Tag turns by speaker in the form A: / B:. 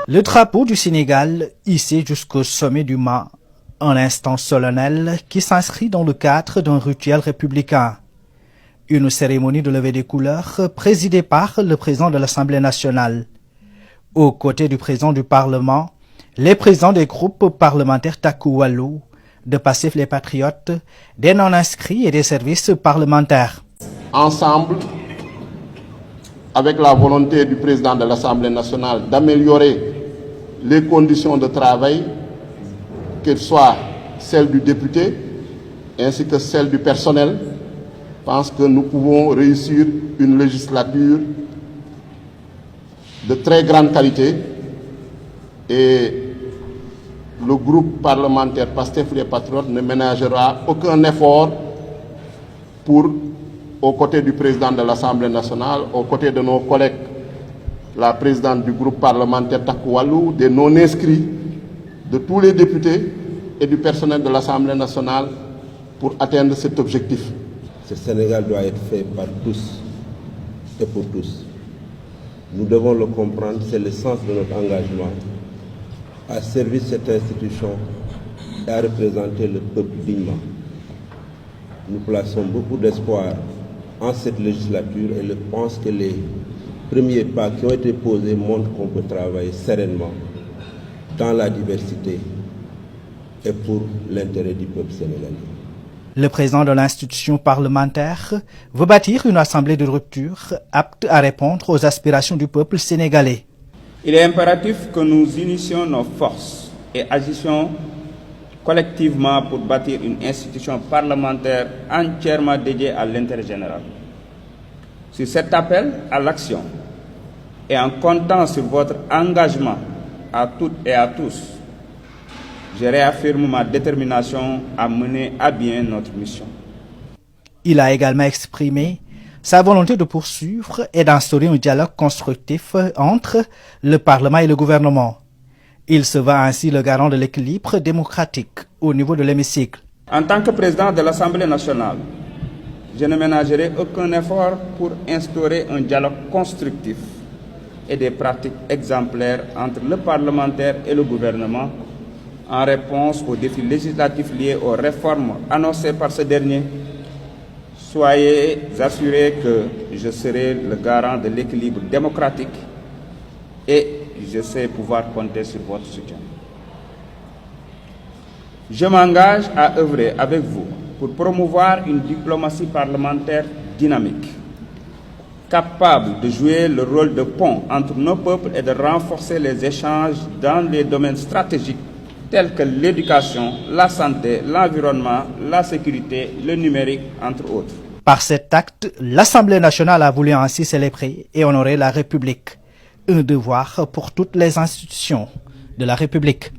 A: Le drapeau du Sénégal hissé jusqu'au sommet du mât, un instant solennel qui s'inscrit dans le cadre d'un rituel républicain. Une cérémonie de levée des couleurs présidée par le président de l'Assemblée nationale. Aux côtés du président du Parlement, les présidents des groupes parlementaires Takku Wallu, de Pastef les Patriotes, des non-inscrits et des services parlementaires.
B: Ensemble, avec la volonté du président de l'Assemblée nationale d'améliorer les conditions de travail, qu'elles soient celles du député ainsi que celles du personnel, je pense que nous pouvons réussir une législature de très grande qualité et le groupe parlementaire Pastef les Patriotes ne ménagera aucun effort pour, aux côtés du président de l'Assemblée nationale, aux côtés de nos collègues, la présidente du groupe parlementaire Takku Wallu, des non-inscrits, de tous les députés et du personnel de l'Assemblée nationale pour atteindre cet objectif.
C: Ce Sénégal doit être fait par tous et pour tous. Nous devons le comprendre, c'est le sens de notre engagement à servir cette institution et à représenter le peuple dignement. Nous plaçons beaucoup d'espoir en cette législature et je pense que les premiers pas qui ont été posés montrent qu'on peut travailler sereinement dans la diversité et pour l'intérêt du peuple sénégalais.
A: Le président de l'institution parlementaire veut bâtir une assemblée de rupture apte à répondre aux aspirations du peuple sénégalais.
D: Il est impératif que nous unissions nos forces et agissions collectivement pour bâtir une institution parlementaire entièrement dédiée à l'intérêt général. Sur cet appel à l'action et en comptant sur votre engagement à toutes et à tous, je réaffirme ma détermination à mener à bien notre mission.
A: Il a également exprimé sa volonté de poursuivre et d'instaurer un dialogue constructif entre le Parlement et le gouvernement. Il se voit ainsi le garant de l'équilibre démocratique au niveau de l'hémicycle.
D: En tant que président de l'Assemblée nationale, je ne ménagerai aucun effort pour instaurer un dialogue constructif et des pratiques exemplaires entre le parlementaire et le gouvernement en réponse aux défis législatifs liés aux réformes annoncées par ce dernier. Soyez assurés que je serai le garant de l'équilibre démocratique et je sais pouvoir compter sur votre soutien. Je m'engage à œuvrer avec vous pour promouvoir une diplomatie parlementaire dynamique, capable de jouer le rôle de pont entre nos peuples et de renforcer les échanges dans les domaines stratégiques tels que l'éducation, la santé, l'environnement, la sécurité, le numérique, entre autres.
A: Par cet acte, l'Assemblée nationale a voulu ainsi célébrer et honorer la République. Un devoir pour toutes les institutions de la République.